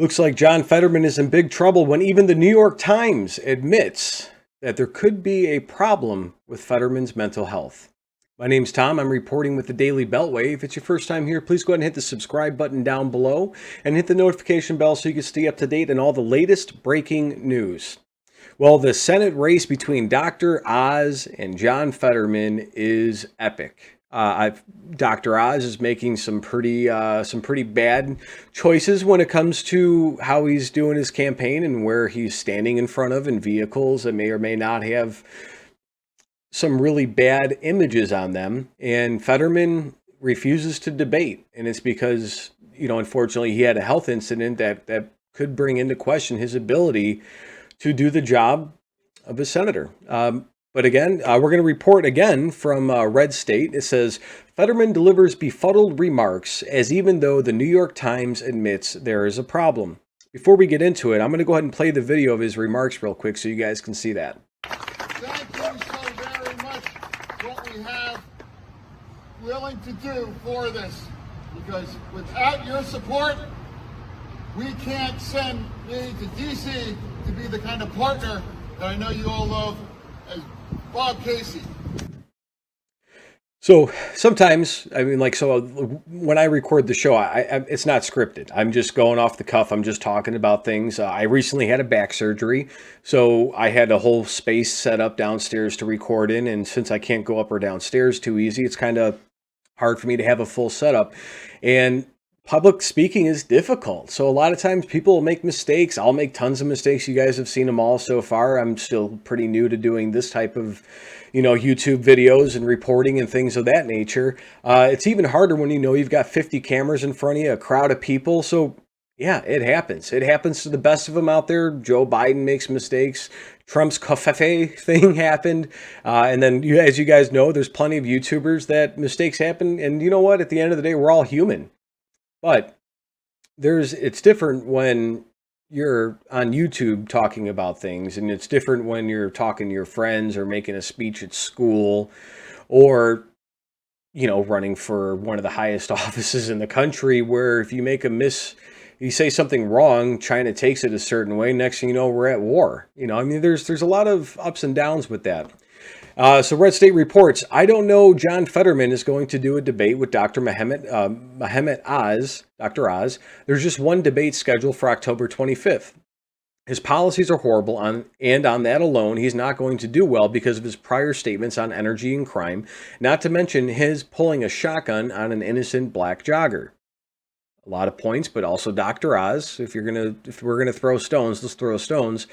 Looks like John Fetterman is in big trouble when even the New York Times admits that there could be a problem with Fetterman's mental health. My name's Tom. I'm reporting with the Daily Beltway. If it's your first time here, please go ahead and hit the subscribe button down below and hit the notification bell so you can stay up to date on all the latest breaking news. Well, the Senate race between Dr. Oz and John Fetterman is epic. Dr. Oz is making some pretty bad choices when it comes to how he's doing his campaign and where he's standing in front of in vehicles that may or may not have some really bad images on them. And Fetterman refuses to debate, and it's because, unfortunately, he had a health incident that could bring into question his ability to do the job of a senator. But again, we're going to report again from Red State. It says, Fetterman delivers befuddled remarks as even though the New York Times admits there is a problem. Before we get into it, I'm going to go ahead and play the video of his remarks real quick so you guys can see that. Thank you so very much what we have willing to do for this. Because without your support, we can't send me to D.C. to be the kind of partner that I know you all love as Bob Casey. So sometimes, when I record the show, it's not scripted. I'm just going off the cuff. I'm just talking about things. I recently had a back surgery, so I had a whole space set up downstairs to record in. And since I can't go up or downstairs too easy, it's kind of hard for me to have a full setup. And public speaking is difficult. So a lot of times people will make mistakes. I'll make tons of mistakes. You guys have seen them all so far. I'm still pretty new to doing this type of, YouTube videos and reporting and things of that nature. It's even harder when you've got 50 cameras in front of you, a crowd of people. So yeah, it happens. It happens to the best of them out there. Joe Biden makes mistakes. Trump's covfefe thing happened. And then, as you guys know, there's plenty of YouTubers that mistakes happen. And you know what? At the end of the day, we're all human. But it's different when you're on YouTube talking about things, and it's different when you're talking to your friends or making a speech at school or, running for one of the highest offices in the country, where if you you say something wrong, China takes it a certain way. Next thing you know, we're at war. There's a lot of ups and downs with that. So Red State reports, I don't know John Fetterman is going to do a debate with Dr. Mehmet Oz, Dr. Oz. There's just one debate scheduled for October 25th. His policies are horrible, and on that alone, he's not going to do well because of his prior statements on energy and crime, not to mention his pulling a shotgun on an innocent black jogger. A lot of points, but also Dr. Oz. If we're gonna throw stones, let's throw stones.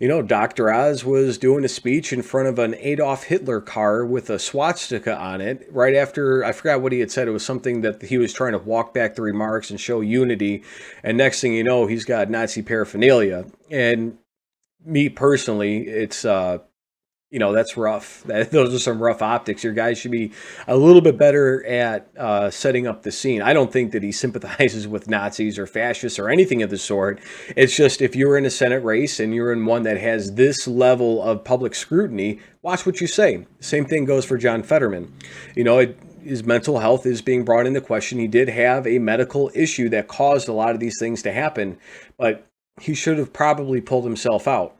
Dr. Oz was doing a speech in front of an Adolf Hitler car with a swastika on it. Right after, I forgot what he had said. It was something that he was trying to walk back the remarks and show unity. And next thing you know, he's got Nazi paraphernalia. And me personally, it's that's rough. Those are some rough optics. Your guys should be a little bit better at setting up the scene. I don't think that he sympathizes with Nazis or fascists or anything of the sort. It's just, if you're in a Senate race and you're in one that has this level of public scrutiny, watch what you say. Same thing goes for John Fetterman. His mental health is being brought into question. He did have a medical issue that caused a lot of these things to happen, but he should have probably pulled himself out.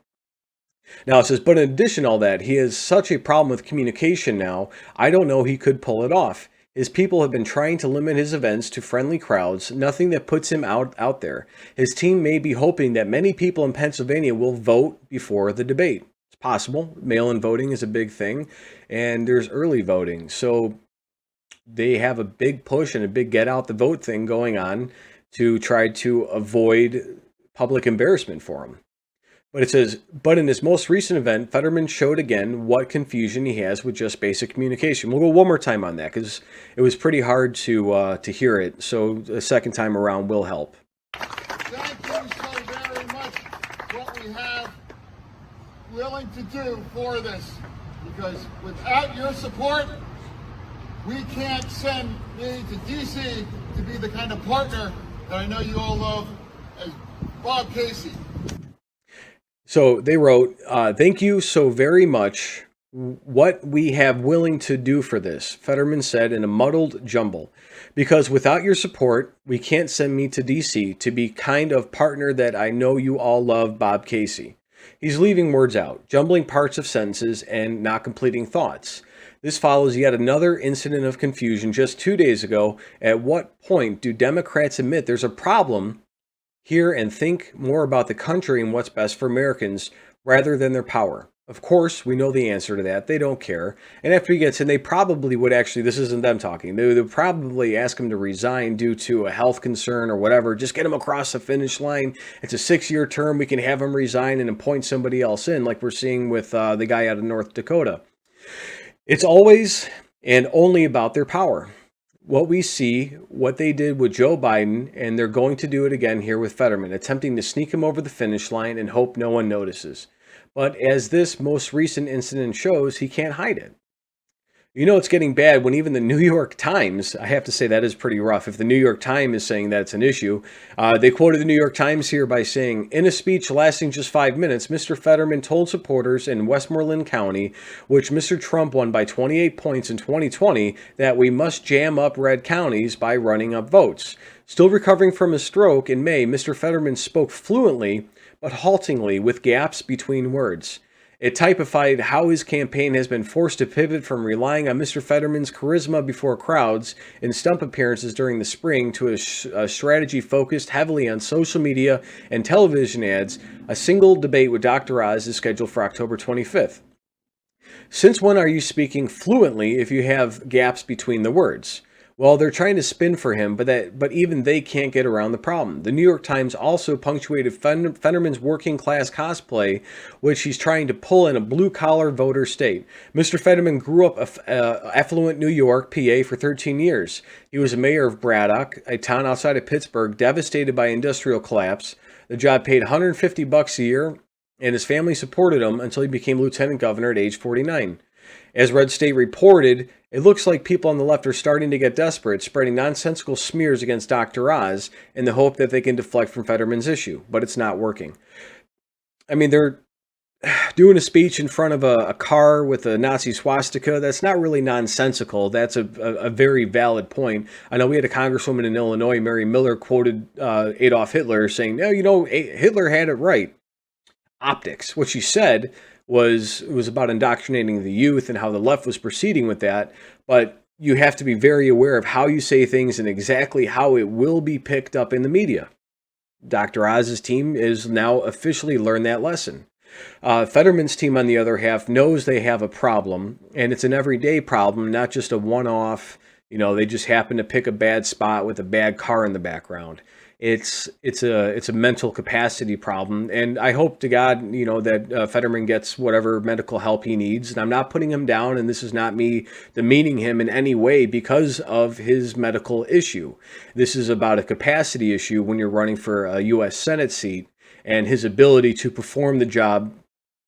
Now it says, but in addition to all that, he has such a problem with communication now, I don't know he could pull it off. His people have been trying to limit his events to friendly crowds, nothing that puts him out there. His team may be hoping that many people in Pennsylvania will vote before the debate. It's possible. Mail-in voting is a big thing, and there's early voting. So they have a big push and a big get out the vote thing going on to try to avoid public embarrassment for him. But it says, but in his most recent event, Fetterman showed again what confusion he has with just basic communication. We'll go one more time on that because it was pretty hard to hear it. So the second time around will help. Thank you so very much what we have willing to do for this. Because without your support, we can't send me to D.C. to be the kind of partner that I know you all love as Bob Casey. So they wrote, thank you so very much. What we have willing to do for this, Fetterman said in a muddled jumble. Because without your support, we can't send me to DC to be kind of partner that I know you all love, Bob Casey. He's leaving words out, jumbling parts of sentences, and not completing thoughts. This follows yet another incident of confusion just 2 days ago. At what point do Democrats admit there's a problem here and think more about the country and what's best for Americans rather than their power? Of course, we know the answer to that. They don't care. And after he gets in, they probably would actually, this isn't them talking, they would probably ask him to resign due to a health concern or whatever. Just get him across the finish line. It's a 6-year term. We can have him resign and appoint somebody else in, like we're seeing with the guy out of North Dakota. It's always and only about their power. What we see, what they did with Joe Biden, and they're going to do it again here with Fetterman, attempting to sneak him over the finish line and hope no one notices. But as this most recent incident shows, he can't hide it. You know, it's getting bad when even the New York Times, I have to say that is pretty rough. If the New York Times is saying that it's an issue, they quoted the New York Times here by saying, in a speech lasting just 5 minutes, Mr. Fetterman told supporters in Westmoreland County, which Mr. Trump won by 28 points in 2020, that we must jam up red counties by running up votes. Still recovering from a stroke in May, Mr. Fetterman spoke fluently but haltingly with gaps between words. It typified how his campaign has been forced to pivot from relying on Mr. Fetterman's charisma before crowds and stump appearances during the spring to a strategy focused heavily on social media and television ads. A single debate with Dr. Oz is scheduled for October 25th. Since when are you speaking fluently if you have gaps between the words? Well, they're trying to spin for him, but even they can't get around the problem. The New York Times also punctuated Fetterman's working class cosplay, which he's trying to pull in a blue-collar voter state. Mr. Fetterman grew up affluent New York, PA, for 13 years. He was a mayor of Braddock, a town outside of Pittsburgh, devastated by industrial collapse. The job paid $150 a year, and his family supported him until he became lieutenant governor at age 49. As Red State reported, it looks like people on the left are starting to get desperate, spreading nonsensical smears against Dr. Oz in the hope that they can deflect from Fetterman's issue, but it's not working. I mean, they're doing a speech in front of a car with a Nazi swastika. That's not really nonsensical. That's a very valid point. I know we had a congresswoman in Illinois, Mary Miller, quoted Adolf Hitler saying, no, you know, Hitler had it right. Optics. What she said was about indoctrinating the youth and how the left was proceeding with that. But you have to be very aware of how you say things and exactly how it will be picked up in the media. Dr. Oz's team is now officially learned that lesson. Fetterman's team, on the other half, knows they have a problem, and it's an everyday problem, not just a one-off, you know, they just happen to pick a bad spot with a bad car in the background. It's a mental capacity problem, and I hope to God, you know, that Fetterman gets whatever medical help he needs. And I'm not putting him down, and this is not me demeaning him in any way because of his medical issue. This is about a capacity issue when you're running for a U.S. Senate seat and his ability to perform the job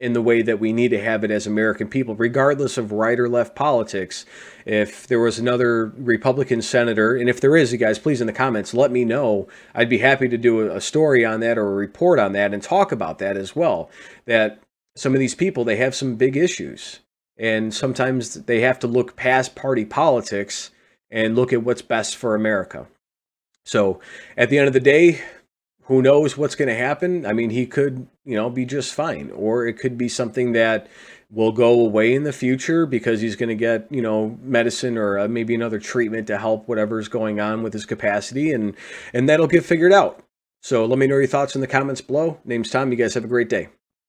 in the way that we need to have it as American people, regardless of right or left politics. If there was another Republican senator, and if there is, you guys, please in the comments, let me know. I'd be happy to do a story on that or a report on that and talk about that as well. That some of these people, they have some big issues. And sometimes they have to look past party politics and look at what's best for America. So at the end of the day, who knows what's going to happen? I mean, he could, you know, be just fine. Or it could be something that will go away in the future because he's going to get, you know, medicine or maybe another treatment to help whatever's going on with his capacity. And that'll get figured out. So let me know your thoughts in the comments below. Name's Tom. You guys have a great day.